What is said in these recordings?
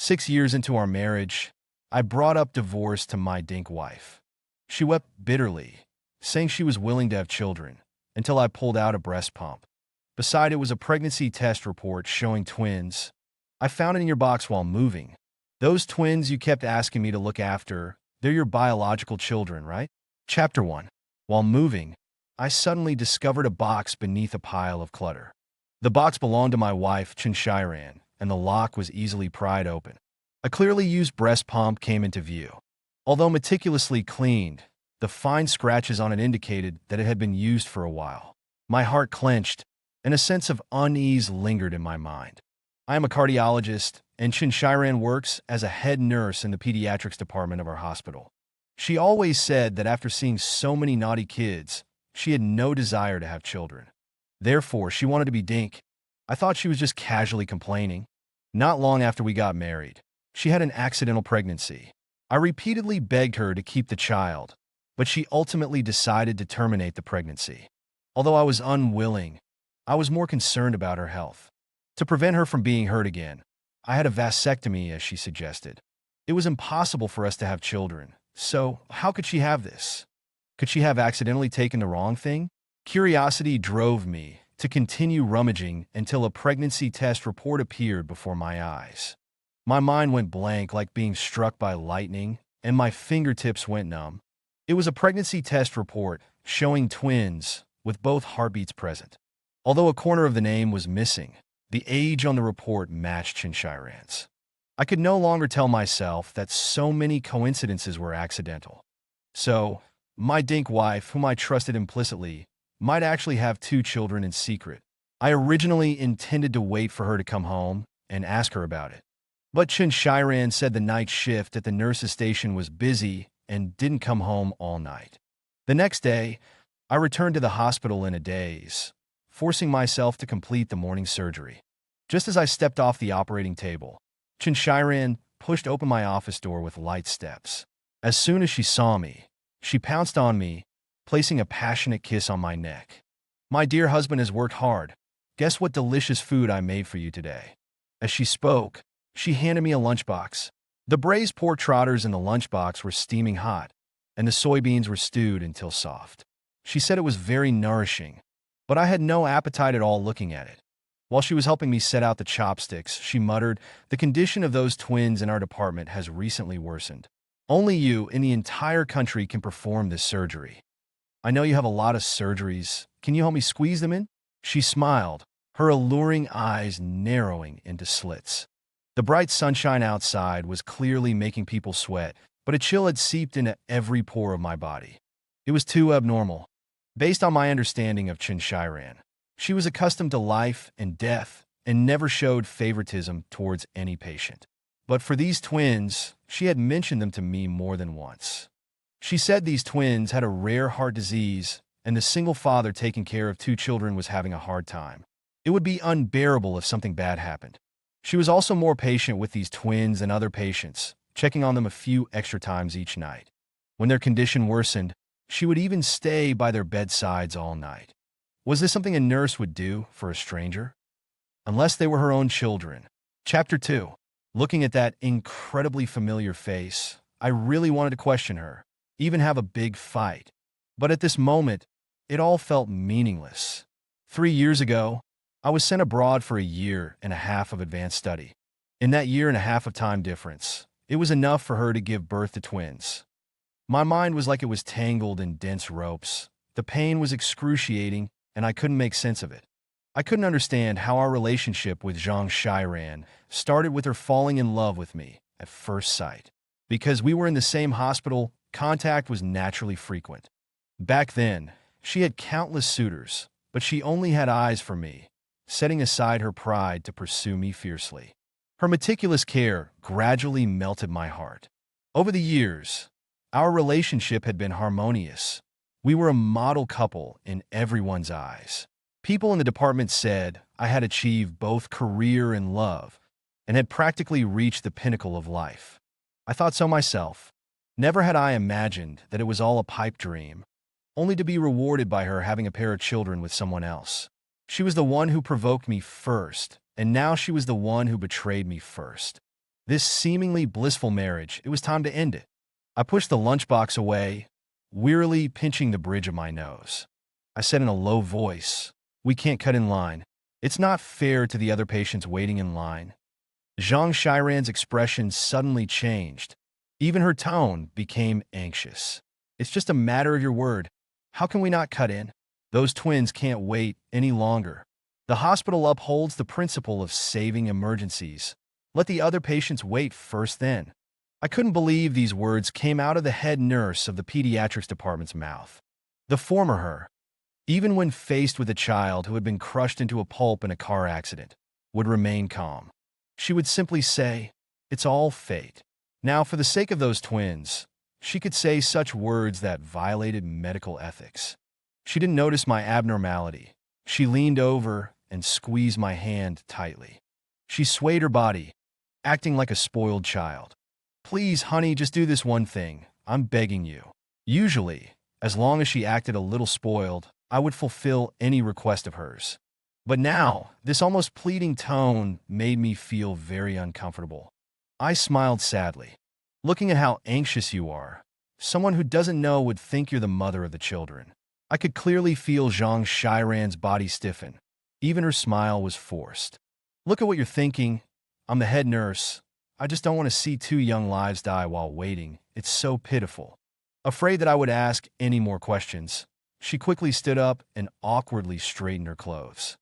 6 years into our marriage, I brought up divorce to my DINK wife. She wept bitterly, saying she was willing to have children, until I pulled out a breast pump. Beside it was a pregnancy test report showing twins. I found it in your box while moving. Those twins you kept asking me to look after, they're your biological children, right? Chapter 1. While moving, I suddenly discovered a box beneath a pile of clutter. The box belonged to my wife, Chen Shiran, and the lock was easily pried open. A clearly used breast pump came into view. Although meticulously cleaned, the fine scratches on it indicated that it had been used for a while. My heart clenched, and a sense of unease lingered in my mind. I am a cardiologist, and Chen Shiran works as a head nurse in the pediatrics department of our hospital. She always said that after seeing so many naughty kids, she had no desire to have children. Therefore, she wanted to be DINK. I thought she was just casually complaining. Not long after we got married, she had an accidental pregnancy. I repeatedly begged her to keep the child, but she ultimately decided to terminate the pregnancy. Although I was unwilling, I was more concerned about her health. To prevent her from being hurt again, I had a vasectomy, as she suggested. It was impossible for us to have children, so how could she have this? Could she have accidentally taken the wrong thing? Curiosity drove me to continue rummaging until a pregnancy test report appeared before my eyes. My mind went blank like being struck by lightning, and my fingertips went numb. It was a pregnancy test report showing twins with both heartbeats present. Although a corner of the name was missing, the age on the report matched Chen Shiran's. I could no longer tell myself that so many coincidences were accidental. So, my DINK wife, whom I trusted implicitly, might actually have 2 children in secret. I originally intended to wait for her to come home and ask her about it. But Chen Shiran said the night shift at the nurse's station was busy and didn't come home all night. The next day, I returned to the hospital in a daze, forcing myself to complete the morning surgery. Just as I stepped off the operating table, Chen Shiran pushed open my office door with light steps. As soon as she saw me, she pounced on me, placing a passionate kiss on my neck. "My dear husband has worked hard. Guess what delicious food I made for you today?" As she spoke, she handed me a lunchbox. The braised pork trotters in the lunchbox were steaming hot, and the soybeans were stewed until soft. She said it was very nourishing, but I had no appetite at all looking at it. While she was helping me set out the chopsticks, she muttered, "The condition of those twins in our department has recently worsened. Only you in the entire country can perform this surgery. I know you have a lot of surgeries. Can you help me squeeze them in?" She smiled, her alluring eyes narrowing into slits. The bright sunshine outside was clearly making people sweat, but a chill had seeped into every pore of my body. It was too abnormal. Based on my understanding of Chen Shiran, she was accustomed to life and death and never showed favoritism towards any patient. But for these twins, she had mentioned them to me more than once. She said these twins had a rare heart disease, and the single father taking care of 2 children was having a hard time. It would be unbearable if something bad happened. She was also more patient with these twins and other patients, checking on them a few extra times each night. When their condition worsened, she would even stay by their bedsides all night. Was this something a nurse would do for a stranger? Unless they were her own children. Chapter 2. Looking at that incredibly familiar face, I really wanted to question her, even have a big fight. But at this moment, it all felt meaningless. 3 years ago, I was sent abroad for a year and a half of advanced study. In that year and a half of time difference, it was enough for her to give birth to twins. My mind was like it was tangled in dense ropes. The pain was excruciating, and I couldn't make sense of it. I couldn't understand how our relationship with Zhang Shiran started with her falling in love with me at first sight. Because we were in the same hospital, contact was naturally frequent. Back then, she had countless suitors, but she only had eyes for me, setting aside her pride to pursue me fiercely. Her meticulous care gradually melted my heart. Over the years, our relationship had been harmonious. We were a model couple in everyone's eyes. People in the department said I had achieved both career and love, and had practically reached the pinnacle of life. I thought so myself. Never had I imagined that it was all a pipe dream, only to be rewarded by her having a pair of children with someone else. She was the one who provoked me first, and now she was the one who betrayed me first. This seemingly blissful marriage, it was time to end it. I pushed the lunchbox away, wearily pinching the bridge of my nose. I said in a low voice, "We can't cut in line. It's not fair to the other patients waiting in line." Zhang Shiran's expression suddenly changed. Even her tone became anxious. "It's just a matter of your word. How can we not cut in? Those twins can't wait any longer. The hospital upholds the principle of saving emergencies. Let the other patients wait first then." I couldn't believe these words came out of the head nurse of the pediatrics department's mouth. The former her, even when faced with a child who had been crushed into a pulp in a car accident, would remain calm. She would simply say, "It's all fate." Now, for the sake of those twins, she could say such words that violated medical ethics. She didn't notice my abnormality. She leaned over and squeezed my hand tightly. She swayed her body, acting like a spoiled child. "Please, honey, just do this one thing. I'm begging you." Usually, as long as she acted a little spoiled, I would fulfill any request of hers. But now, this almost pleading tone made me feel very uncomfortable. I smiled sadly. "Looking at how anxious you are, someone who doesn't know would think you're the mother of the children." I could clearly feel Zhang Shiran's body stiffen. Even her smile was forced. "Look at what you're thinking. I'm the head nurse. I just don't want to see 2 young lives die while waiting. It's so pitiful." Afraid that I would ask any more questions, she quickly stood up and awkwardly straightened her clothes.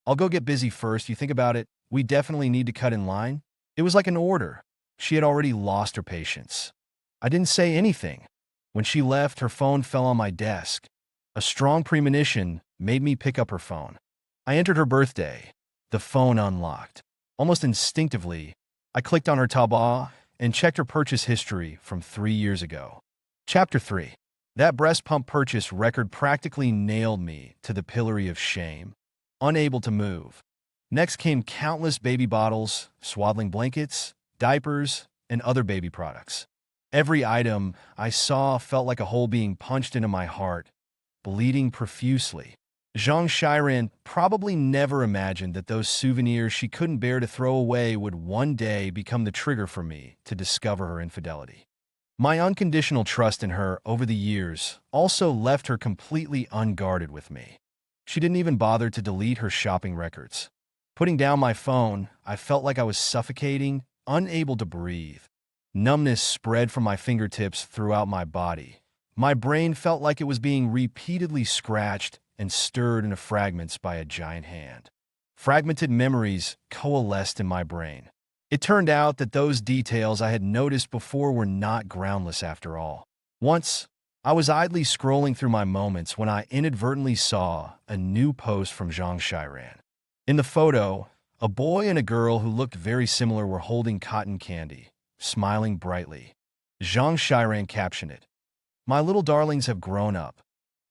"I'll go get busy first. You think about it. We definitely need to cut in line." It was like an order. She had already lost her patience. I didn't say anything. When she left, her phone fell on my desk. A strong premonition made me pick up her phone. I entered her birthday. The phone unlocked. Almost instinctively, I clicked on her Taobao and checked her purchase history from 3 years ago. Chapter 3. That breast pump purchase record practically nailed me to the pillory of shame, unable to move. Next came countless baby bottles, swaddling blankets, diapers, and other baby products. Every item I saw felt like a hole being punched into my heart, bleeding profusely. Zhang Shiran probably never imagined that those souvenirs she couldn't bear to throw away would one day become the trigger for me to discover her infidelity. My unconditional trust in her over the years also left her completely unguarded with me. She didn't even bother to delete her shopping records. Putting down my phone, I felt like I was suffocating, unable to breathe. Numbness spread from my fingertips throughout my body. My brain felt like it was being repeatedly scratched and stirred into fragments by a giant hand. Fragmented memories coalesced in my brain. It turned out that those details I had noticed before were not groundless after all. Once, I was idly scrolling through my moments when I inadvertently saw a new post from Zhang Shiran. In the photo, a boy and a girl who looked very similar were holding cotton candy, smiling brightly. Zhang Shiran captioned it, "My little darlings have grown up."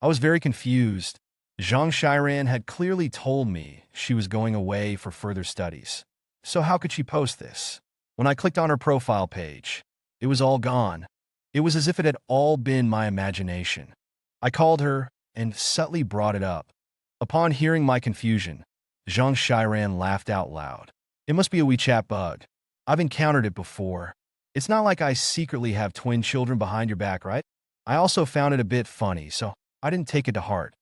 I was very confused. Zhang Shiran had clearly told me she was going away for further studies. So how could she post this? When I clicked on her profile page, it was all gone. It was as if it had all been my imagination. I called her and subtly brought it up. Upon hearing my confusion, Zhang Shiran laughed out loud. "It must be a WeChat bug. I've encountered it before. It's not like I secretly have twin children behind your back, right?" I also found it a bit funny, so I didn't take it to heart.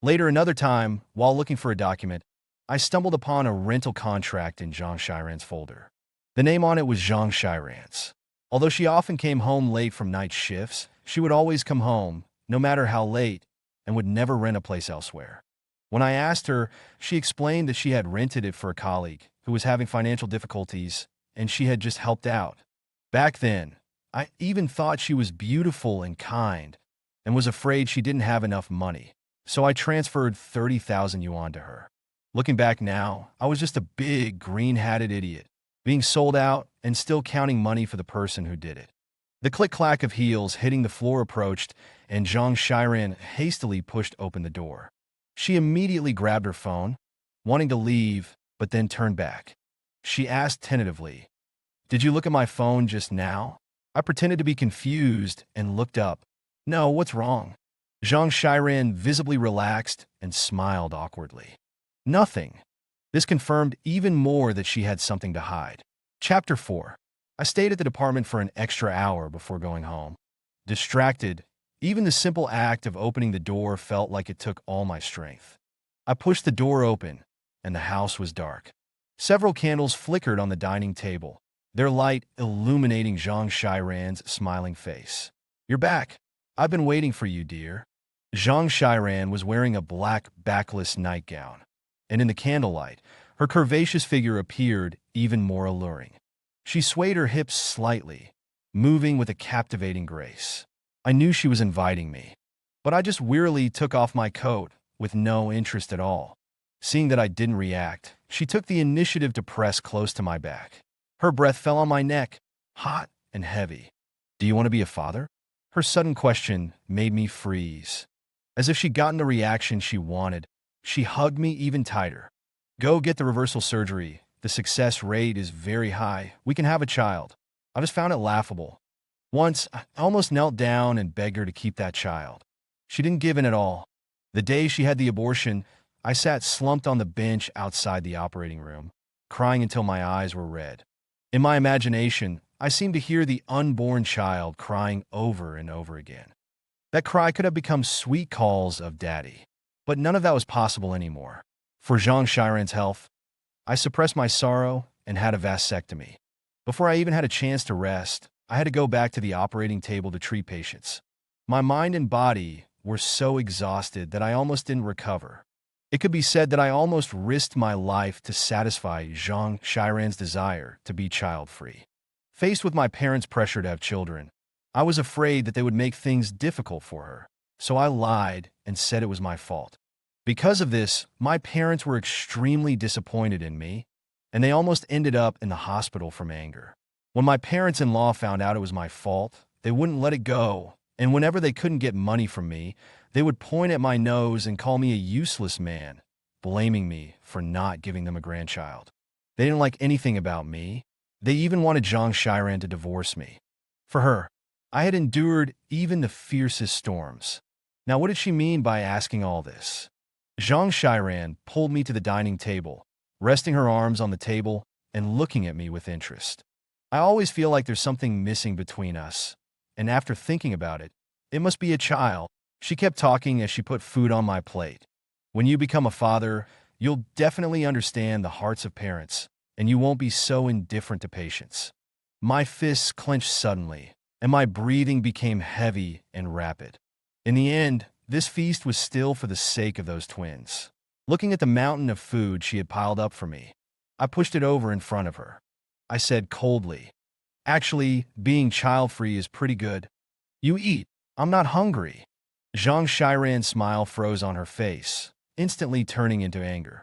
Later, another time, while looking for a document, I stumbled upon a rental contract in Zhang Shiran's folder. The name on it was Zhang Shiran's. Although she often came home late from night shifts, she would always come home, no matter how late, and would never rent a place elsewhere. When I asked her, she explained that she had rented it for a colleague who was having financial difficulties, and she had just helped out. Back then, I even thought she was beautiful and kind, and was afraid she didn't have enough money, so I transferred 30,000 yuan to her. Looking back now, I was just a big, green-hatted idiot, being sold out and still counting money for the person who did it. The click-clack of heels hitting the floor approached, and Zhang Shiran hastily pushed open the door. She immediately grabbed her phone, wanting to leave, but then turned back. She asked tentatively, "Did you look at my phone just now?" I pretended to be confused and looked up. "No, what's wrong?" Zhang Shiran visibly relaxed and smiled awkwardly. "Nothing." This confirmed even more that she had something to hide. Chapter 4. I stayed at the department for an extra hour before going home. Distracted, even the simple act of opening the door felt like it took all my strength. I pushed the door open, and the house was dark. Several candles flickered on the dining table, their light illuminating Zhang Shiran's smiling face. "You're back. I've been waiting for you, dear." Zhang Shiran was wearing a black, backless nightgown, and in the candlelight, her curvaceous figure appeared even more alluring. She swayed her hips slightly, moving with a captivating grace. I knew she was inviting me, but I just wearily took off my coat with no interest at all. Seeing that I didn't react, she took the initiative to press close to my back. Her breath fell on my neck, hot and heavy. "Do you want to be a father?" Her sudden question made me freeze. As if she'd gotten the reaction she wanted, she hugged me even tighter. "Go get the reversal surgery. The success rate is very high. We can have a child." I just found it laughable. Once, I almost knelt down and begged her to keep that child. She didn't give in at all. The day she had the abortion, I sat slumped on the bench outside the operating room, crying until my eyes were red. In my imagination, I seemed to hear the unborn child crying over and over again. That cry could have become sweet calls of daddy. But none of that was possible anymore. For Zhang Shiran's health, I suppressed my sorrow and had a vasectomy. Before I even had a chance to rest, I had to go back to the operating table to treat patients. My mind and body were so exhausted that I almost didn't recover. It could be said that I almost risked my life to satisfy Zhang Shiran's desire to be child-free. Faced with my parents' pressure to have children, I was afraid that they would make things difficult for her, so I lied and said it was my fault. Because of this, my parents were extremely disappointed in me, and they almost ended up in the hospital from anger. When my parents-in-law found out it was my fault, they wouldn't let it go, and whenever they couldn't get money from me, they would point at my nose and call me a useless man, blaming me for not giving them a grandchild. They didn't like anything about me. They even wanted Zhang Shiran to divorce me. For her, I had endured even the fiercest storms. Now, what did she mean by asking all this? Zhang Shiran pulled me to the dining table, resting her arms on the table and looking at me with interest. I always feel like there's something missing between us, and after thinking about it, it must be a child. She kept talking as she put food on my plate. "When you become a father, you'll definitely understand the hearts of parents, and you won't be so indifferent to patients." My fists clenched suddenly, and my breathing became heavy and rapid. In the end, this feast was still for the sake of those twins. Looking at the mountain of food she had piled up for me, I pushed it over in front of her. I said coldly, "Actually, being child-free is pretty good. You eat. I'm not hungry." Zhang Shiran's smile froze on her face, instantly turning into anger.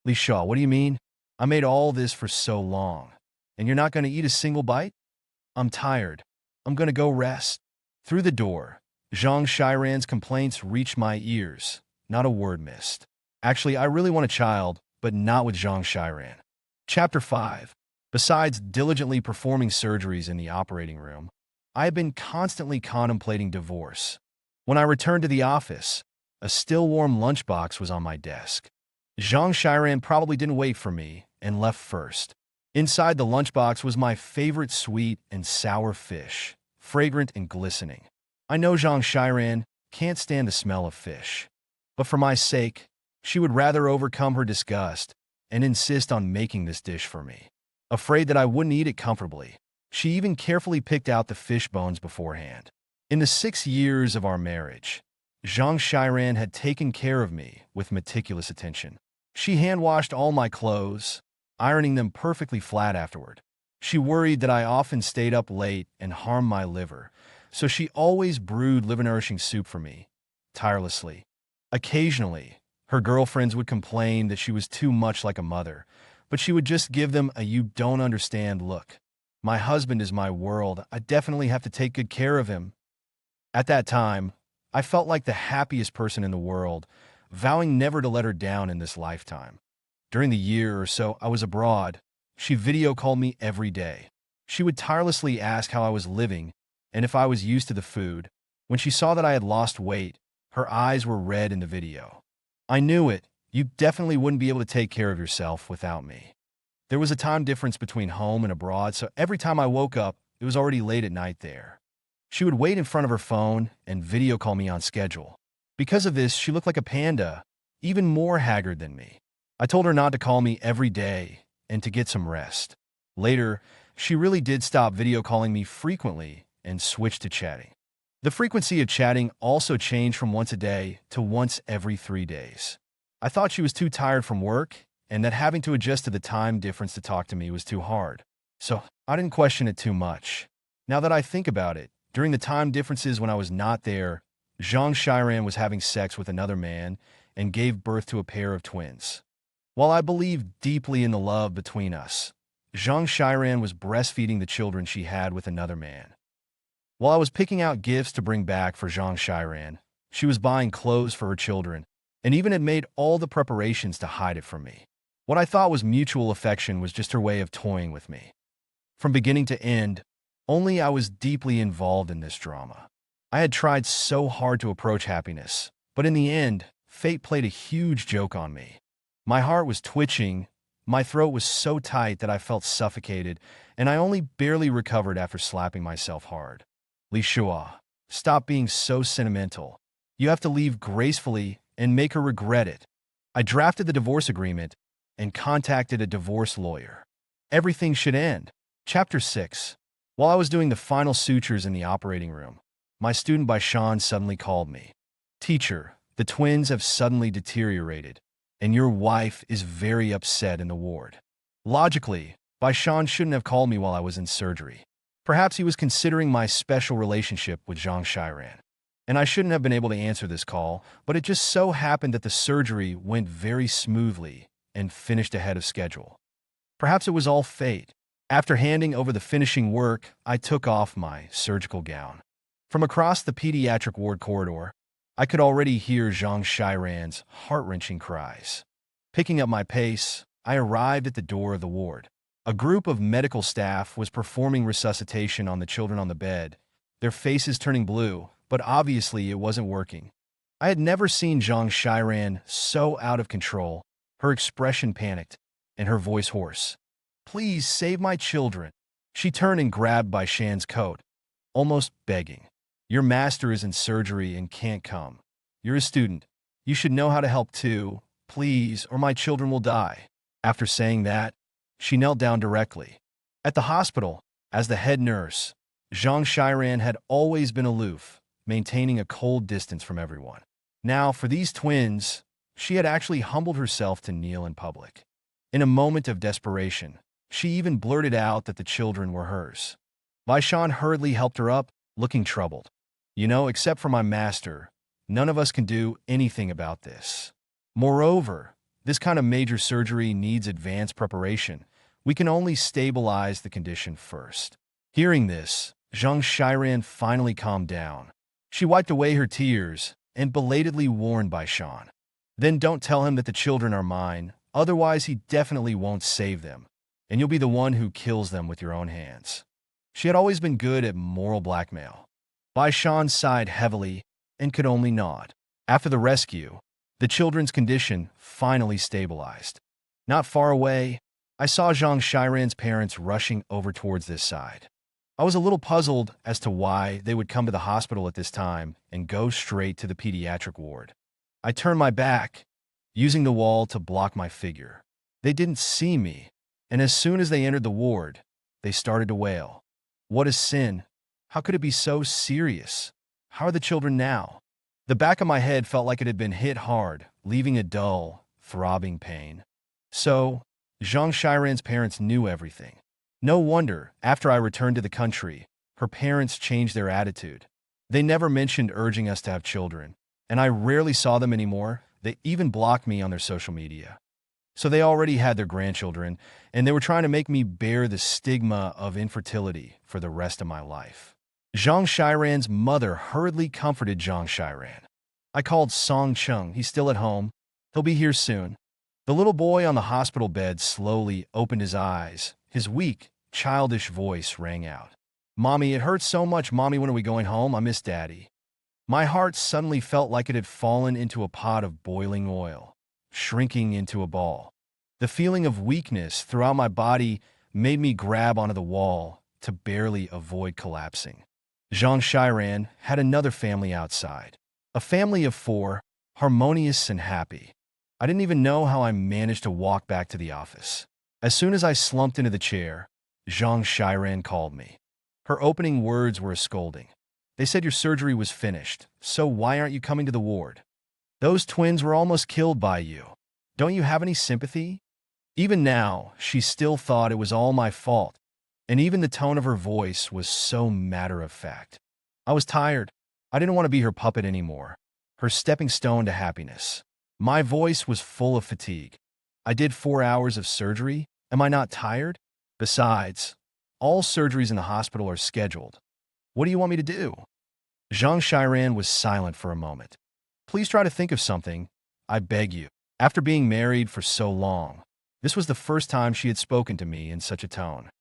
"Li Shuo, what do you mean? I made all this for so long, and you're not going to eat a single bite? I'm tired. I'm going to go rest." Through the door, Zhang Shiran's complaints reached my ears. Not a word missed. "Actually, I really want a child, but not with Zhang Shiran." Chapter 5. Besides diligently performing surgeries in the operating room, I had been constantly contemplating divorce. When I returned to the office, a still-warm lunchbox was on my desk. Zhang Shiran probably didn't wait for me and left first. Inside the lunchbox was my favorite sweet and sour fish, fragrant and glistening. I know Zhang Shiran can't stand the smell of fish, but for my sake, she would rather overcome her disgust and insist on making this dish for me. Afraid that I wouldn't eat it comfortably, she even carefully picked out the fish bones beforehand. In the 6 years of our marriage, Zhang Shiran had taken care of me with meticulous attention. She hand-washed all my clothes, ironing them perfectly flat afterward. She worried that I often stayed up late and harmed my liver, so she always brewed liver-nourishing soup for me, tirelessly. Occasionally, her girlfriends would complain that she was too much like a mother, but she would just give them a "you don't understand" look. My husband is my world. I definitely have to take good care of him. At that time, I felt like the happiest person in the world, vowing never to let her down in this lifetime. During the year or so I was abroad, she video called me every day. She would tirelessly ask how I was living and if I was used to the food. When she saw that I had lost weight, her eyes were red in the video. "I knew it. You definitely wouldn't be able to take care of yourself without me." There was a time difference between home and abroad, so every time I woke up, it was already late at night there. She would wait in front of her phone and video call me on schedule. Because of this, she looked like a panda, even more haggard than me. I told her not to call me every day and to get some rest. Later, she really did stop video calling me frequently and switched to chatting. The frequency of chatting also changed from once a day to once every 3 days. I thought she was too tired from work and that having to adjust to the time difference to talk to me was too hard. So I didn't question it too much. Now that I think about it, during the time differences when I was not there, Zhang Shiran was having sex with another man and gave birth to a pair of twins. While I believe deeply in the love between us, Zhang Shiran was breastfeeding the children she had with another man. While I was picking out gifts to bring back for Zhang Shiran, she was buying clothes for her children and even had made all the preparations to hide it from me. What I thought was mutual affection was just her way of toying with me. From beginning to end, only I was deeply involved in this drama. I had tried so hard to approach happiness, but in the end, fate played a huge joke on me. My heart was twitching, my throat was so tight that I felt suffocated, and I only barely recovered after slapping myself hard. Li Shuo, stop being so sentimental. You have to leave gracefully and make her regret it. I drafted the divorce agreement and contacted a divorce lawyer. Everything should end. Chapter 6. While I was doing the final sutures in the operating room, my student Baishan suddenly called me. Teacher, the twins have suddenly deteriorated, and your wife is very upset in the ward. Logically, Baishan shouldn't have called me while I was in surgery. Perhaps he was considering my special relationship with Zhang Shiran. And I shouldn't have been able to answer this call, but it just so happened that the surgery went very smoothly and finished ahead of schedule. Perhaps it was all fate. After handing over the finishing work, I took off my surgical gown. From across the pediatric ward corridor, I could already hear Zhang Shiran's heart-wrenching cries. Picking up my pace, I arrived at the door of the ward. A group of medical staff was performing resuscitation on the children on the bed, their faces turning blue, but obviously it wasn't working. I had never seen Zhang Shiran so out of control, her expression panicked, and her voice hoarse. Please save my children. She turned and grabbed Baishan's coat, almost begging. Your master is in surgery and can't come. You're a student. You should know how to help too, please, or my children will die. After saying that, she knelt down directly. At the hospital, as the head nurse, Zhang Shiran had always been aloof, maintaining a cold distance from everyone. Now, for these twins, she had actually humbled herself to kneel in public. In a moment of desperation, she even blurted out that the children were hers. Baishan hurriedly helped her up, looking troubled. You know, except for my master, none of us can do anything about this. Moreover, this kind of major surgery needs advanced preparation. We can only stabilize the condition first. Hearing this, Zhang Shiran finally calmed down. She wiped away her tears and belatedly warned Baishan. Then don't tell him that the children are mine, otherwise he definitely won't save them, and you'll be the one who kills them with your own hands. She had always been good at moral blackmail. Baishan sighed heavily and could only nod. After the rescue, the children's condition finally stabilized. Not far away, I saw Zhang Shiran's parents rushing over towards this side. I was a little puzzled as to why they would come to the hospital at this time and go straight to the pediatric ward. I turned my back, using the wall to block my figure. They didn't see me, and as soon as they entered the ward, they started to wail. What a sin! How could it be so serious? How are the children now? The back of my head felt like it had been hit hard, leaving a dull, throbbing pain. So, Zhang Shiran's parents knew everything. No wonder, after I returned to the country, her parents changed their attitude. They never mentioned urging us to have children, and I rarely saw them anymore. They even blocked me on their social media. So they already had their grandchildren, and they were trying to make me bear the stigma of infertility for the rest of my life. Zhang Shiran's mother hurriedly comforted Zhang Shiran. I called Song Chung. He's still at home. He'll be here soon. The little boy on the hospital bed slowly opened his eyes. His weak, childish voice rang out. Mommy, it hurts so much. Mommy, when are we going home? I miss Daddy. My heart suddenly felt like it had fallen into a pot of boiling oil, shrinking into a ball. The feeling of weakness throughout my body made me grab onto the wall to barely avoid collapsing. Zhang Shiran had another family outside. A family of 4, harmonious and happy. I didn't even know how I managed to walk back to the office. As soon as I slumped into the chair, Zhang Shiran called me. Her opening words were a scolding. They said your surgery was finished, so why aren't you coming to the ward? Those twins were almost killed by you. Don't you have any sympathy? Even now, she still thought it was all my fault, and even the tone of her voice was so matter-of-fact. I was tired. I didn't want to be her puppet anymore, her stepping stone to happiness. My voice was full of fatigue. I did 4 hours of surgery. Am I not tired? Besides, all surgeries in the hospital are scheduled. What do you want me to do? Zhang Shiran was silent for a moment. Please try to think of something, I beg you. After being married for so long, this was the first time she had spoken to me in such a tone.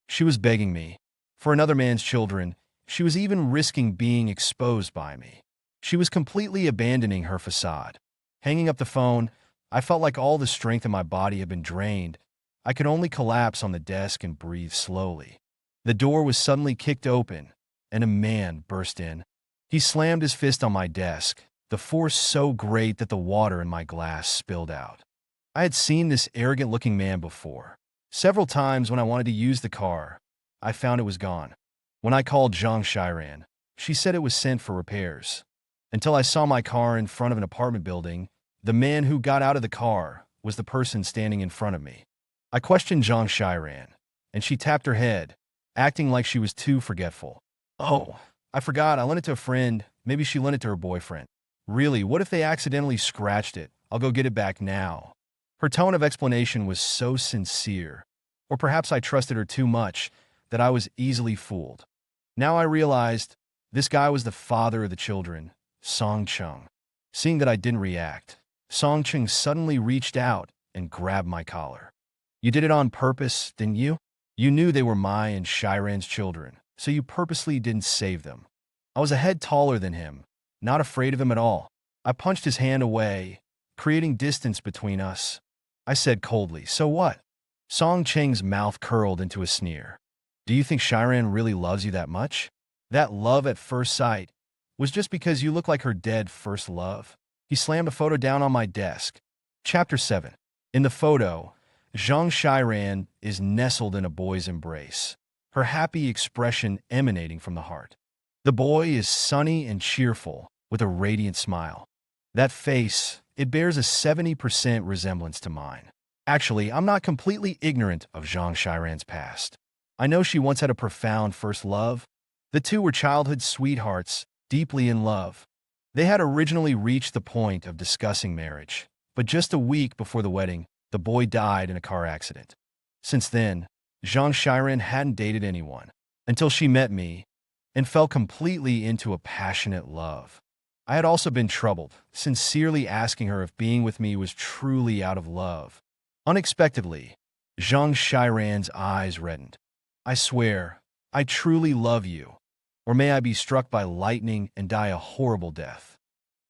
She was begging me. For another man's children, she was even risking being exposed by me. She was completely abandoning her facade. Hanging up the phone, I felt like all the strength in my body had been drained. I could only collapse on the desk and breathe slowly. The door was suddenly kicked open, and a man burst in. He slammed his fist on my desk, the force so great that the water in my glass spilled out. I had seen this arrogant-looking man before. Several times when I wanted to use the car, I found it was gone. When I called Zhang Shiran, she said it was sent for repairs. Until I saw my car in front of an apartment building, the man who got out of the car was the person standing in front of me. I questioned Zhang Shiran, and she tapped her head, acting like she was too forgetful. Oh, I forgot, I lent it to a friend. Maybe she lent it to her boyfriend. Really, what if they accidentally scratched it? I'll go get it back now. Her tone of explanation was so sincere, or perhaps I trusted her too much, that I was easily fooled. Now I realized this guy was the father of the children, Song Chung. Seeing that I didn't react, Song Chung suddenly reached out and grabbed my collar. You did it on purpose, didn't you? You knew they were my and Shiran's children, so you purposely didn't save them. I was a head taller than him, not afraid of him at all. I punched his hand away, creating distance between us. I said coldly, so what? Song Cheng's mouth curled into a sneer. Do you think Shiran really loves you that much? That love at first sight was just because you look like her dead first love. He slammed a photo down on my desk. Chapter 7. In the photo, Zhang Shiran is nestled in a boy's embrace, her happy expression emanating from the heart. The boy is sunny and cheerful, with a radiant smile. That face, it bears a 70% resemblance to mine. Actually, I'm not completely ignorant of Zhang Shiran's past. I know she once had a profound first love. The two were childhood sweethearts, deeply in love. They had originally reached the point of discussing marriage, but just a week before the wedding, the boy died in a car accident. Since then, Zhang Shiran hadn't dated anyone, until she met me and fell completely into a passionate love. I had also been troubled, sincerely asking her if being with me was truly out of love. Unexpectedly, Zhang Shiran's eyes reddened. I swear, I truly love you, or may I be struck by lightning and die a horrible death.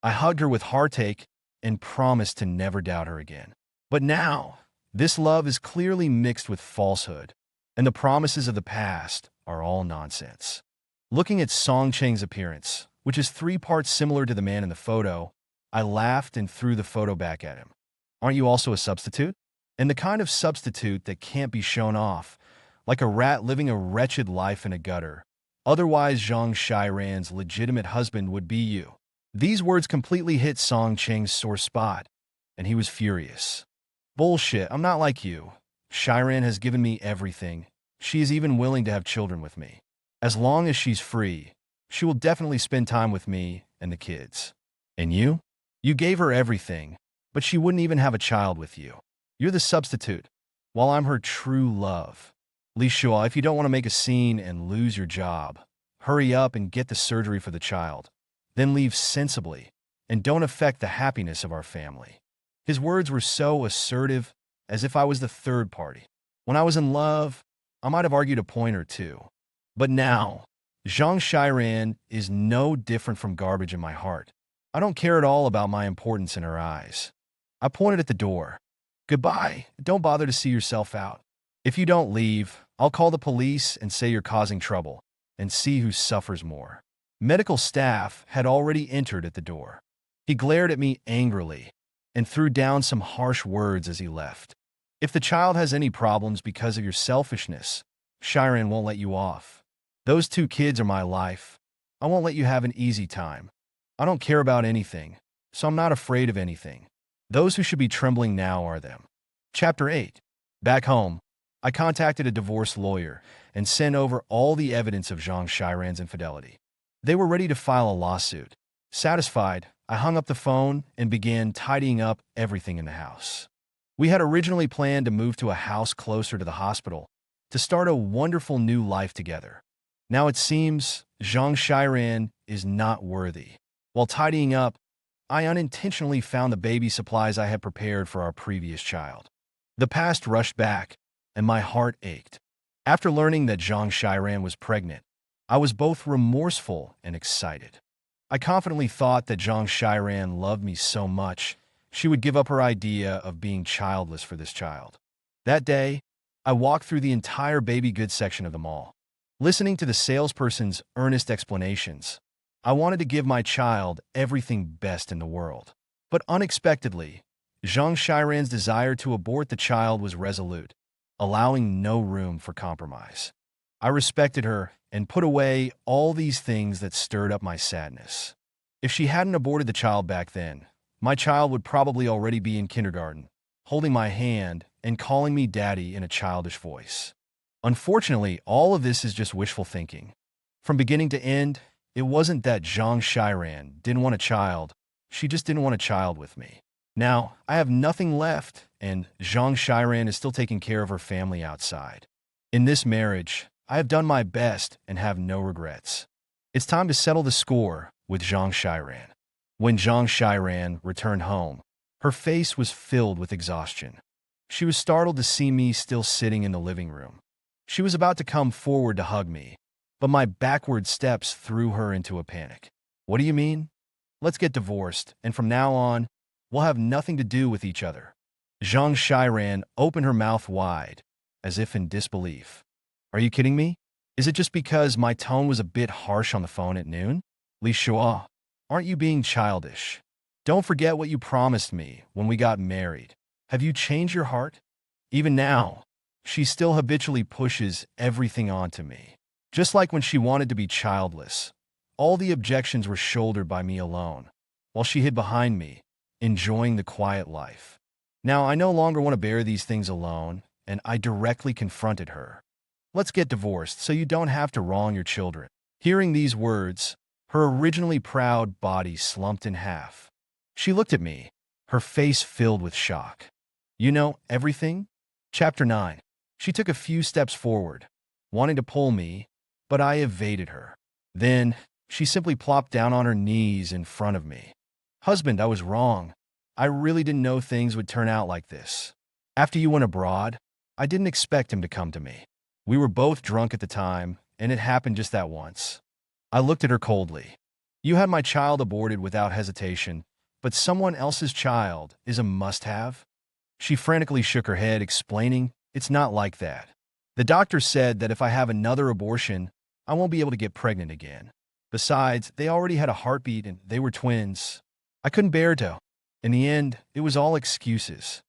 I hugged her with heartache and promised to never doubt her again. But now, this love is clearly mixed with falsehood, and the promises of the past are all nonsense. Looking at Song Cheng's appearance, which is 3 parts similar to the man in the photo, I laughed and threw the photo back at him. Aren't you also a substitute? And the kind of substitute that can't be shown off, like a rat living a wretched life in a gutter. Otherwise, Zhang Shiran's legitimate husband would be you. These words completely hit Song Cheng's sore spot, and he was furious. Bullshit, I'm not like you. Shiran has given me everything. She is even willing to have children with me. As long as she's free, she will definitely spend time with me and the kids. And you? You gave her everything, but she wouldn't even have a child with you. You're the substitute, while I'm her true love. Li Shuo, if you don't want to make a scene and lose your job, hurry up and get the surgery for the child. Then leave sensibly, and don't affect the happiness of our family. His words were so assertive, as if I was the third party. When I was in love, I might have argued a point or two. But now, Zhang Shiran is no different from garbage in my heart. I don't care at all about my importance in her eyes. I pointed at the door. Goodbye. Don't bother to see yourself out. If you don't leave, I'll call the police and say you're causing trouble, and see who suffers more." Medical staff had already entered at the door. He glared at me angrily and threw down some harsh words as he left. "If the child has any problems because of your selfishness, Shiran won't let you off. Those two kids are my life. I won't let you have an easy time. I don't care about anything, so I'm not afraid of anything. Those who should be trembling now are them." Chapter 8. Back home, I contacted a divorce lawyer and sent over all the evidence of Zhang Shiran's infidelity. They were ready to file a lawsuit. Satisfied, I hung up the phone and began tidying up everything in the house. We had originally planned to move to a house closer to the hospital to start a wonderful new life together. Now it seems Zhang Shiran is not worthy. While tidying up, I unintentionally found the baby supplies I had prepared for our previous child. The past rushed back, and my heart ached. After learning that Zhang Shiran was pregnant, I was both remorseful and excited. I confidently thought that Zhang Shiran loved me so much, she would give up her idea of being childless for this child. That day, I walked through the entire baby goods section of the mall. Listening to the salesperson's earnest explanations, I wanted to give my child everything best in the world. But unexpectedly, Zhang Shiran's desire to abort the child was resolute, allowing no room for compromise. I respected her and put away all these things that stirred up my sadness. If she hadn't aborted the child back then, my child would probably already be in kindergarten, holding my hand and calling me daddy in a childish voice. Unfortunately, all of this is just wishful thinking. From beginning to end, it wasn't that Zhang Shiran didn't want a child, she just didn't want a child with me. Now, I have nothing left, and Zhang Shiran is still taking care of her family outside. In this marriage, I have done my best and have no regrets. It's time to settle the score with Zhang Shiran. When Zhang Shiran returned home, her face was filled with exhaustion. She was startled to see me still sitting in the living room. She was about to come forward to hug me, but my backward steps threw her into a panic. "What do you mean? Let's get divorced, and from now on, we'll have nothing to do with each other." Zhang Shiran opened her mouth wide, as if in disbelief. "Are you kidding me? Is it just because my tone was a bit harsh on the phone at noon? Li Shuo, aren't you being childish? Don't forget what you promised me when we got married. Have you changed your heart?" Even now, she still habitually pushes everything onto me. Just like when she wanted to be childless, all the objections were shouldered by me alone, while she hid behind me, enjoying the quiet life. Now I no longer want to bear these things alone, and I directly confronted her. "Let's get divorced so you don't have to wrong your children." Hearing these words, her originally proud body slumped in half. She looked at me, her face filled with shock. "You know everything?" Chapter 9. She took a few steps forward, wanting to pull me, but I evaded her. Then, she simply plopped down on her knees in front of me. "Husband, I was wrong. I really didn't know things would turn out like this. After you went abroad, I didn't expect him to come to me. We were both drunk at the time, and it happened just that once." I looked at her coldly. "You had my child aborted without hesitation, but someone else's child is a must-have?" She frantically shook her head, explaining, "It's not like that. The doctor said that if I have another abortion, I won't be able to get pregnant again. Besides, they already had a heartbeat and they were twins. I couldn't bear to." In the end, it was all excuses.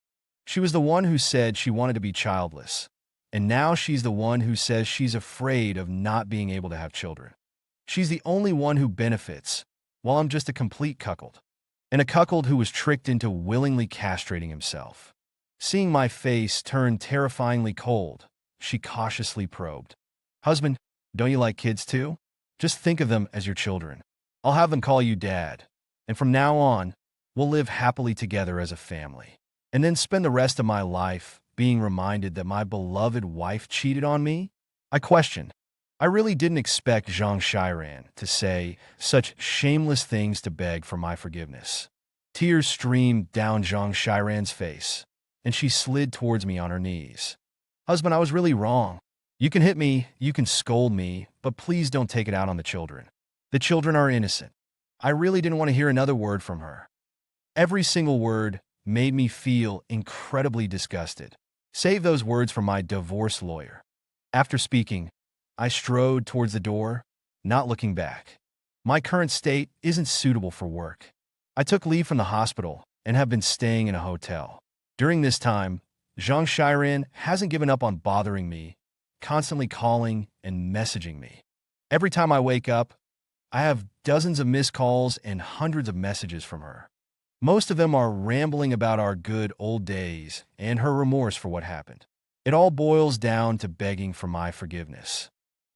She was the one who said she wanted to be childless, and now she's the one who says she's afraid of not being able to have children. She's the only one who benefits, while I'm just a complete cuckold. And a cuckold who was tricked into willingly castrating himself. Seeing my face turn terrifyingly cold, she cautiously probed. "Husband, don't you like kids too? Just think of them as your children. I'll have them call you Dad, and from now on, we'll live happily together as a family. And then spend the rest of my life being reminded that my beloved wife cheated on me?" I questioned. I really didn't expect Zhang Shiran to say such shameless things to beg for my forgiveness. Tears streamed down Zhang Shiran's face, and she slid towards me on her knees. "Husband, I was really wrong. You can hit me, you can scold me, but please don't take it out on the children. The children are innocent." I really didn't want to hear another word from her. Every single word made me feel incredibly disgusted. Save those words from my divorce lawyer. After speaking, I strode towards the door, not looking back. My current state isn't suitable for work. I took leave from the hospital and have been staying in a hotel. During this time, Zhang Shiran hasn't given up on bothering me, constantly calling and messaging me. Every time I wake up, I have dozens of missed calls and hundreds of messages from her. Most of them are rambling about our good old days and her remorse for what happened. It all boils down to begging for my forgiveness.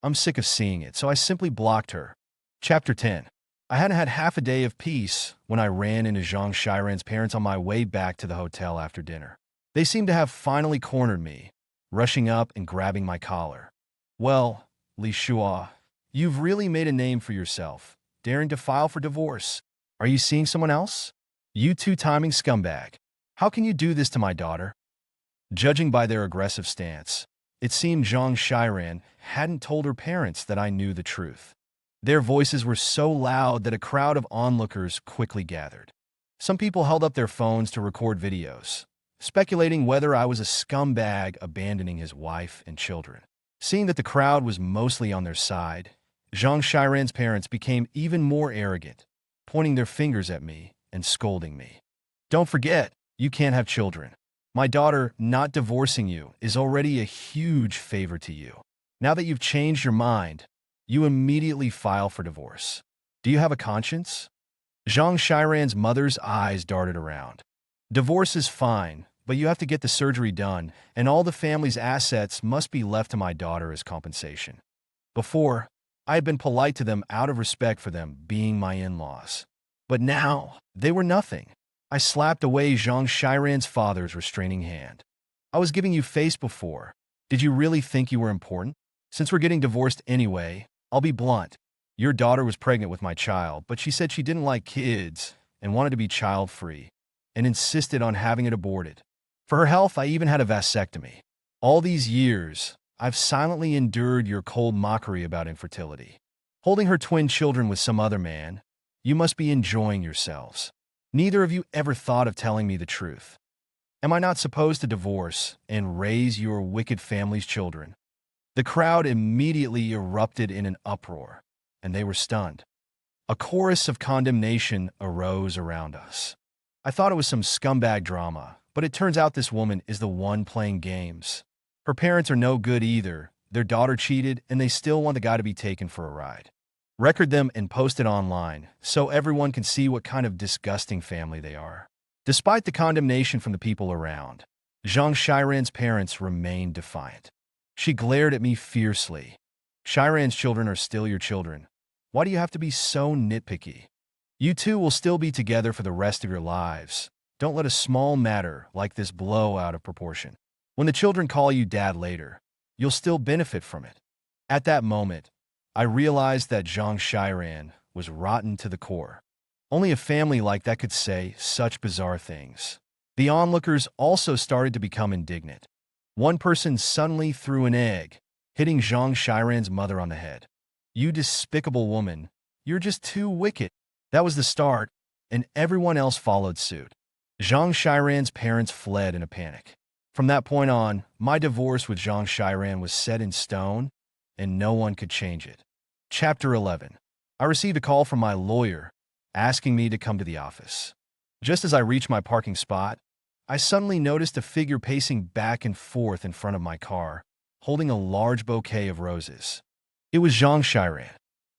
I'm sick of seeing it, so I simply blocked her. Chapter 10. I hadn't had half a day of peace when I ran into Zhang Shiran's parents on my way back to the hotel after dinner. They seemed to have finally cornered me, rushing up and grabbing my collar. "Well, Li Shuo, you've really made a name for yourself, daring to file for divorce. Are you seeing someone else? You two-timing scumbag. How can you do this to my daughter?" Judging by their aggressive stance, it seemed Zhang Shiran hadn't told her parents that I knew the truth. Their voices were so loud that a crowd of onlookers quickly gathered. Some people held up their phones to record videos, speculating whether I was a scumbag abandoning his wife and children. Seeing that the crowd was mostly on their side, Zhang Shiran's parents became even more arrogant, pointing their fingers at me and scolding me. "Don't forget, you can't have children. My daughter not divorcing you is already a huge favor to you. Now that you've changed your mind, you immediately file for divorce. Do you have a conscience?" Zhang Shiran's mother's eyes darted around. "Divorce is fine, but you have to get the surgery done, and all the family's assets must be left to my daughter as compensation." Before, I had been polite to them out of respect for them being my in-laws. But now, they were nothing. I slapped away Zhang Shiran's father's restraining hand. "I was giving you face before. Did you really think you were important? Since we're getting divorced anyway, I'll be blunt. Your daughter was pregnant with my child, but she said she didn't like kids and wanted to be child-free, and insisted on having it aborted. For her health, I even had a vasectomy. All these years, I've silently endured your cold mockery about infertility. Holding her twin children with some other man, you must be enjoying yourselves. Neither of you ever thought of telling me the truth. Am I not supposed to divorce and raise your wicked family's children?" The crowd immediately erupted in an uproar, and they were stunned. A chorus of condemnation arose around us. I thought it was some scumbag drama, but it turns out this woman is the one playing games. Her parents are no good either. Their daughter cheated, and they still want the guy to be taken for a ride. Record them and post it online, so everyone can see what kind of disgusting family they are. Despite the condemnation from the people around, Zhang Shiran's parents remained defiant. She glared at me fiercely. "Shiran's children are still your children. Why do you have to be so nitpicky? You two will still be together for the rest of your lives. Don't let a small matter like this blow out of proportion. When the children call you dad later, you'll still benefit from it." At that moment, I realized that Zhang Shiran was rotten to the core. Only a family like that could say such bizarre things. The onlookers also started to become indignant. One person suddenly threw an egg, hitting Zhang Shiran's mother on the head. "You despicable woman, you're just too wicked." That was the start, and everyone else followed suit. Zhang Shiran's parents fled in a panic. From that point on, my divorce with Zhang Shiran was set in stone, and no one could change it. Chapter 11. I received a call from my lawyer, asking me to come to the office. Just as I reached my parking spot, I suddenly noticed a figure pacing back and forth in front of my car, holding a large bouquet of roses. It was Zhang Shiran.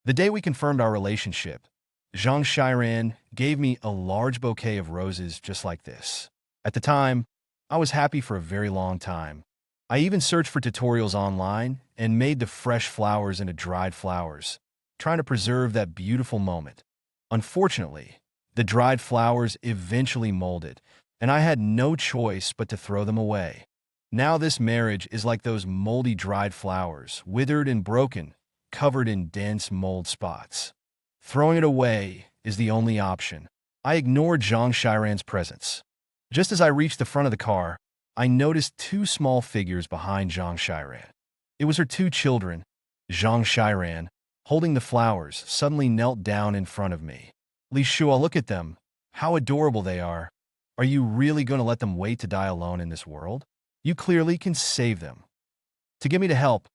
The day we confirmed our relationship, Zhang Shiran gave me a large bouquet of roses just like this. At the time, I was happy for a very long time. I even searched for tutorials online and made the fresh flowers into dried flowers, trying to preserve that beautiful moment. Unfortunately, the dried flowers eventually molded, and I had no choice but to throw them away. Now this marriage is like those moldy dried flowers, withered and broken, covered in dense mold spots. Throwing it away is the only option. I ignored Zhang Shiran's presence. Just as I reached the front of the car, I noticed two small figures behind Zhang Shiran. It was her two children. Zhang Shiran, holding the flowers, suddenly knelt down in front of me. "Li Shuo, look at them. How adorable they are. Are you really going to let them wait to die alone in this world? You clearly can save them. To get me to help,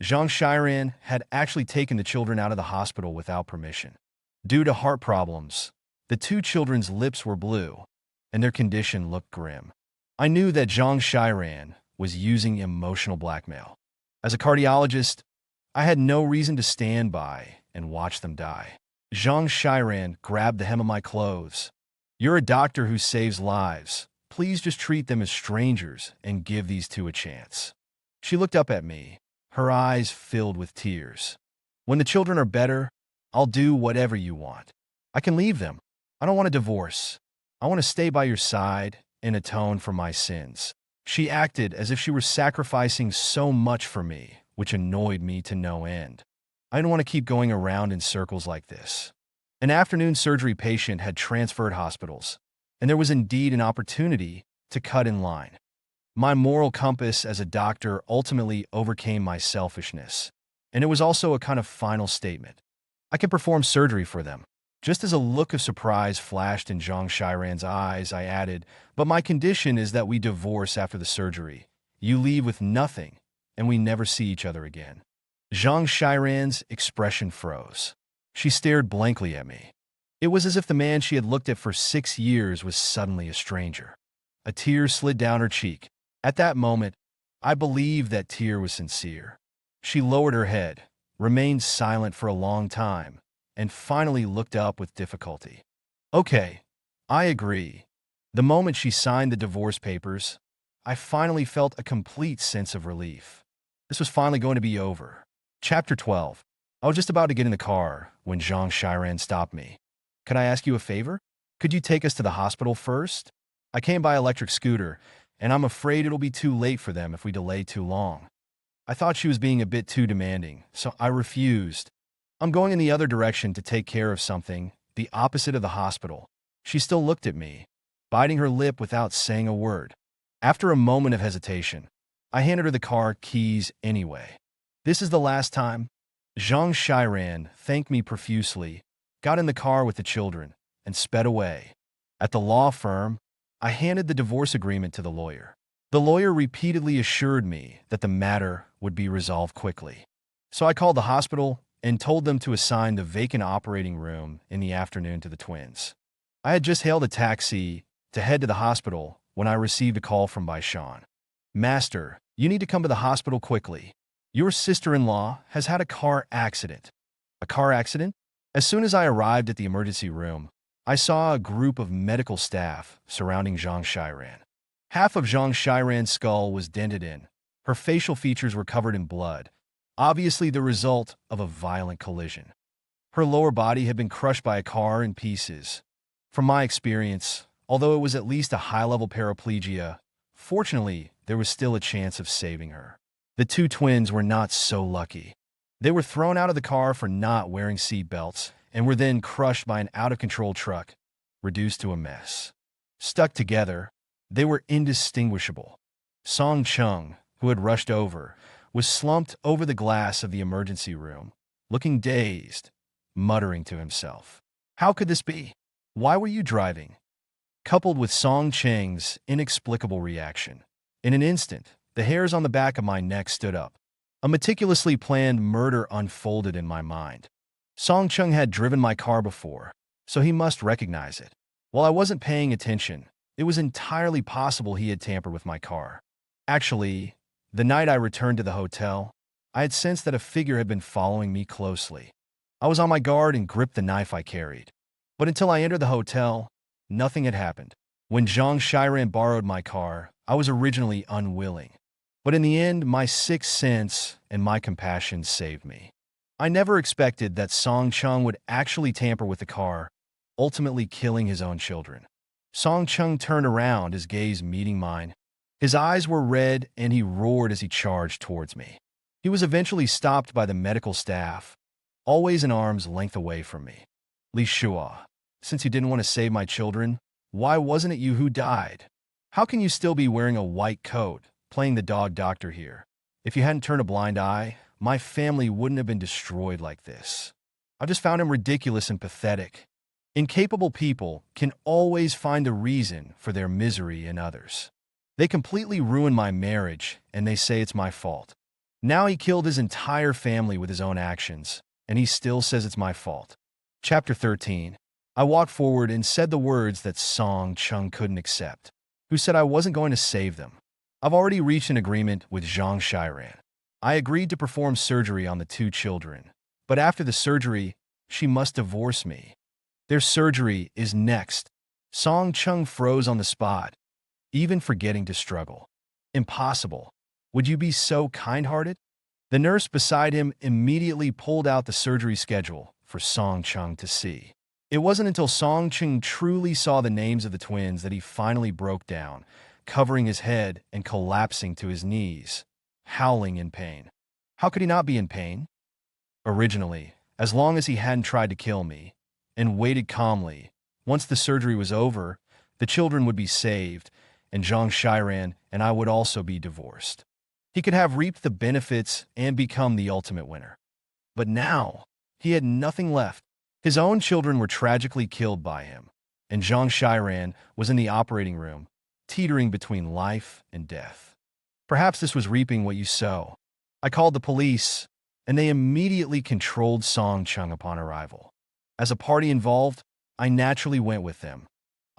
Zhang Shiran had actually taken the children out of the hospital without permission. Due to heart problems, the two children's lips were blue, and their condition looked grim. I knew that Zhang Shiran was using emotional blackmail. As a cardiologist, I had no reason to stand by and watch them die. Zhang Shiran grabbed the hem of my clothes. You're a doctor who saves lives. Please just treat them as strangers and give these two a chance. She looked up at me, her eyes filled with tears. When the children are better, I'll do whatever you want. I can leave them. I don't want a divorce. I want to stay by your side and atone for my sins. She acted as if she were sacrificing so much for me, which annoyed me to no end. I didn't want to keep going around in circles like this. An afternoon surgery patient had transferred hospitals, and there was indeed an opportunity to cut in line. My moral compass as a doctor ultimately overcame my selfishness, and it was also a kind of final statement. I can perform surgery for them. Just as a look of surprise flashed in Zhang Shiran's eyes, I added, but my condition is that we divorce after the surgery. You leave with nothing, and we never see each other again. Zhang Shiran's expression froze. She stared blankly at me. It was as if the man she had looked at for 6 years was suddenly a stranger. A tear slid down her cheek. At that moment, I believed that tear was sincere. She lowered her head, remained silent for a long time, and finally looked up with difficulty. Okay, I agree. The moment she signed the divorce papers, I finally felt a complete sense of relief. This was finally going to be over. Chapter 12. I was just about to get in the car when Zhang Shiran stopped me. Could I ask you a favor? Could you take us to the hospital first? I came by electric scooter, and I'm afraid it'll be too late for them if we delay too long. I thought she was being a bit too demanding, so I refused. I'm going in the other direction to take care of something, the opposite of the hospital. She still looked at me, biting her lip without saying a word. After a moment of hesitation, I handed her the car keys anyway. This is the last time. Zhang Shiran thanked me profusely, got in the car with the children, and sped away. At the law firm, I handed the divorce agreement to the lawyer. The lawyer repeatedly assured me that the matter would be resolved quickly. So I called the hospital and told them to assign the vacant operating room in the afternoon to the twins. I had just hailed a taxi to head to the hospital when I received a call from Baishan. Master, you need to come to the hospital quickly. Your sister-in-law has had a car accident. A car accident? As soon as I arrived at the emergency room, I saw a group of medical staff surrounding Zhang Shiran. Half of Zhang Shiran's skull was dented in. Her facial features were covered in blood, obviously the result of a violent collision. Her lower body had been crushed by a car in pieces. From my experience, although it was at least a high-level paraplegia, fortunately, there was still a chance of saving her. The two twins were not so lucky. They were thrown out of the car for not wearing seat belts and were then crushed by an out-of-control truck, reduced to a mess. Stuck together, they were indistinguishable. Song Chung, who had rushed over, was slumped over the glass of the emergency room, looking dazed, muttering to himself. How could this be? Why were you driving? Coupled with Song Cheng's inexplicable reaction. In an instant, the hairs on the back of my neck stood up. A meticulously planned murder unfolded in my mind. Song Chung had driven my car before, so he must recognize it. While I wasn't paying attention, it was entirely possible he had tampered with my car. Actually, the night I returned to the hotel, I had sensed that a figure had been following me closely. I was on my guard and gripped the knife I carried. But until I entered the hotel, nothing had happened. When Zhang Shiran borrowed my car, I was originally unwilling. But in the end, my sixth sense and my compassion saved me. I never expected that Song Chung would actually tamper with the car, ultimately killing his own children. Song Chung turned around, his gaze meeting mine. His eyes were red and he roared as he charged towards me. He was eventually stopped by the medical staff, always an arm's length away from me. Li Shuo, since you didn't want to save my children, why wasn't it you who died? How can you still be wearing a white coat, playing the dog doctor here? If you hadn't turned a blind eye, my family wouldn't have been destroyed like this. I just found him ridiculous and pathetic. Incapable people can always find a reason for their misery in others. They completely ruined my marriage, and they say it's my fault. Now he killed his entire family with his own actions, and he still says it's my fault. Chapter 13. I walked forward and said the words that Song Chung couldn't accept, who said I wasn't going to save them. I've already reached an agreement with Zhang Shiran. I agreed to perform surgery on the two children, but after the surgery, she must divorce me. Their surgery is next. Song Chung froze on the spot, even forgetting to struggle. Impossible. Would you be so kind-hearted? The nurse beside him immediately pulled out the surgery schedule for Song Chung to see. It wasn't until Song Chung truly saw the names of the twins that he finally broke down, covering his head and collapsing to his knees, howling in pain. How could he not be in pain? Originally, as long as he hadn't tried to kill me, and waited calmly, once the surgery was over, the children would be saved, and Zhang Shiran and I would also be divorced. He could have reaped the benefits and become the ultimate winner. But now, he had nothing left. His own children were tragically killed by him, and Zhang Shiran was in the operating room, teetering between life and death. Perhaps this was reaping what you sow. I called the police, and they immediately controlled Song Chung upon arrival. As a party involved, I naturally went with them.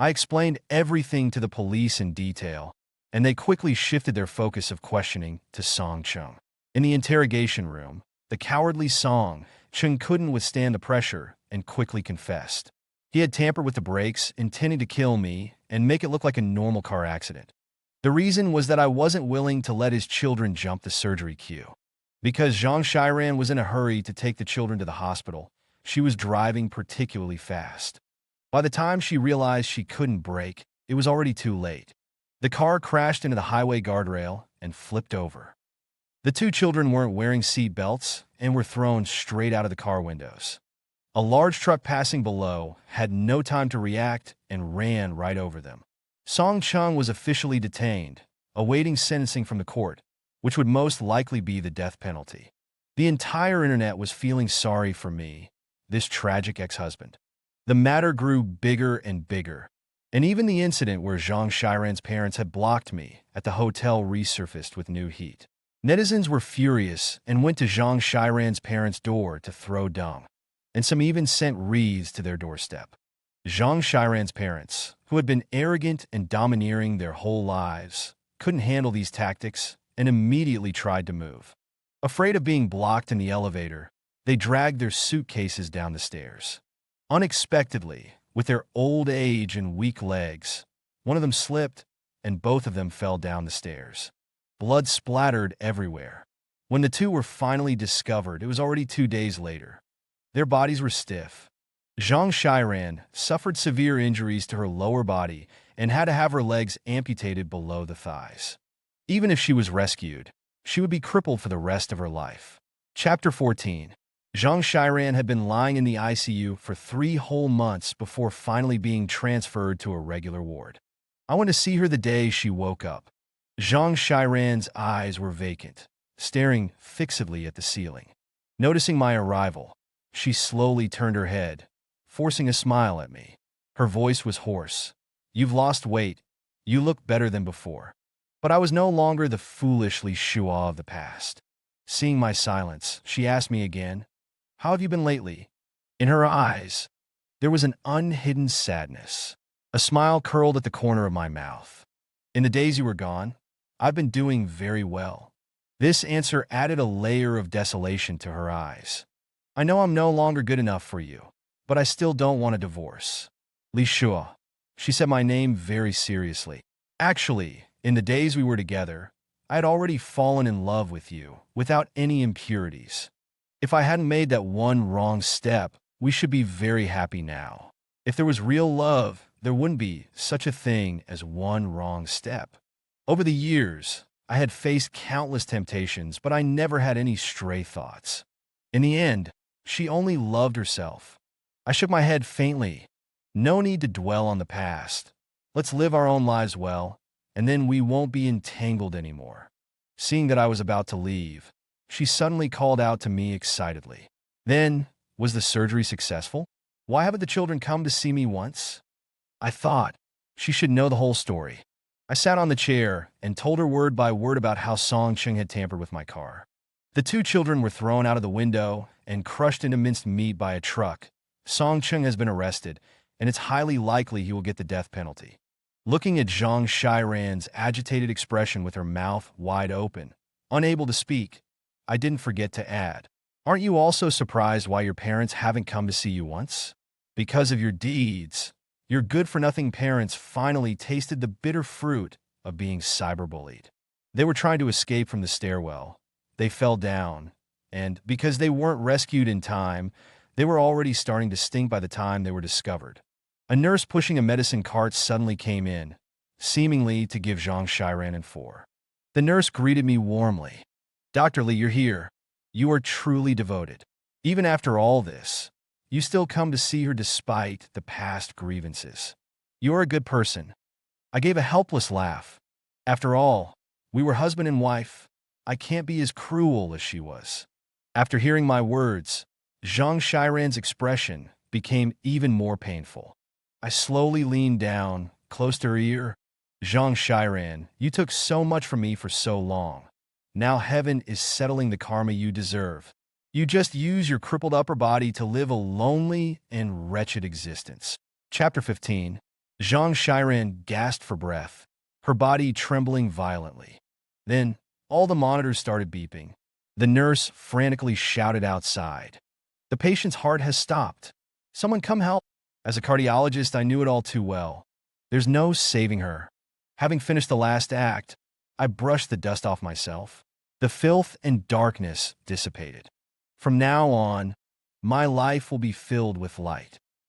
I explained everything to the police in detail, and they quickly shifted their focus of questioning to Song Chung. In the interrogation room, the cowardly Song Chung couldn't withstand the pressure and quickly confessed. He had tampered with the brakes, intending to kill me and make it look like a normal car accident. The reason was that I wasn't willing to let his children jump the surgery queue. Because Zhang Shiran was in a hurry to take the children to the hospital, she was driving particularly fast. By the time she realized she couldn't brake, it was already too late. The car crashed into the highway guardrail and flipped over. The two children weren't wearing seat belts and were thrown straight out of the car windows. A large truck passing below had no time to react and ran right over them. Song Chung was officially detained, awaiting sentencing from the court, which would most likely be the death penalty. The entire internet was feeling sorry for me, this tragic ex-husband. The matter grew bigger and bigger, and even the incident where Zhang Shiran's parents had blocked me at the hotel resurfaced with new heat. Netizens were furious and went to Zhang Shiran's parents' door to throw dung, and some even sent wreaths to their doorstep. Zhang Shiran's parents, who had been arrogant and domineering their whole lives, couldn't handle these tactics and immediately tried to move. Afraid of being blocked in the elevator, they dragged their suitcases down the stairs. Unexpectedly, with their old age and weak legs, one of them slipped and both of them fell down the stairs. Blood splattered everywhere. When the two were finally discovered, it was already 2 days later. Their bodies were stiff. Zhang Shiran suffered severe injuries to her lower body and had to have her legs amputated below the thighs. Even if she was rescued, she would be crippled for the rest of her life. Chapter 14. Zhang Shiran had been lying in the ICU for 3 whole months before finally being transferred to a regular ward. I went to see her the day she woke up. Zhang Shiran's eyes were vacant, staring fixedly at the ceiling. Noticing my arrival, she slowly turned her head, forcing a smile at me. Her voice was hoarse. "You've lost weight. You look better than before." But I was no longer the foolish Li Shuo of the past. Seeing my silence, she asked me again, "How have you been lately?" In her eyes, there was an unhidden sadness. A smile curled at the corner of my mouth. "In the days you were gone, I've been doing very well." This answer added a layer of desolation to her eyes. "I know I'm no longer good enough for you, but I still don't want a divorce." "Li Shuo," she said my name very seriously. "Actually, in the days we were together, I had already fallen in love with you, without any impurities. If I hadn't made that one wrong step, we should be very happy now. If there was real love, there wouldn't be such a thing as one wrong step. Over the years, I had faced countless temptations, but I never had any stray thoughts. In the end, she only loved herself." I shook my head faintly. "No need to dwell on the past. Let's live our own lives well, and then we won't be entangled anymore." Seeing that I was about to leave, she suddenly called out to me excitedly, "Then, was the surgery successful?" Why haven't the children come to see me once? I thought she should know the whole story. I sat on the chair and told her word by word about how Song Cheng had tampered with my car. The two children were thrown out of the window and crushed into minced meat by a truck. Song Cheng has been arrested, and it's highly likely he will get the death penalty. Looking at Zhang Shiran's agitated expression with her mouth wide open, unable to speak, I didn't forget to add, "Aren't you also surprised why your parents haven't come to see you once? Because of your deeds. Your good-for-nothing parents finally tasted the bitter fruit of being cyberbullied. They were trying to escape from the stairwell. They fell down, and because they weren't rescued in time, they were already starting to stink by the time they were discovered." A nurse pushing a medicine cart suddenly came in, seemingly to give Zhang Shiran and four. The nurse greeted me warmly. "Dr. Li, you're here. You are truly devoted. Even after all this, you still come to see her despite the past grievances. You're a good person." I gave a helpless laugh. After all, we were husband and wife. I can't be as cruel as she was. After hearing my words, Zhang Shiran's expression became even more painful. I slowly leaned down, close to her ear. "Zhang Shiran, you took so much from me for so long. Now heaven is settling the karma you deserve. You just use your crippled upper body to live a lonely and wretched existence." Chapter 15. Zhang Shiran gasped for breath, her body trembling violently. Then, all the monitors started beeping. The nurse frantically shouted outside, "The patient's heart has stopped. Someone come help." As a cardiologist, I knew it all too well. There's no saving her. Having finished the last act, I brushed the dust off myself. The filth and darkness dissipated. From now on, my life will be filled with light.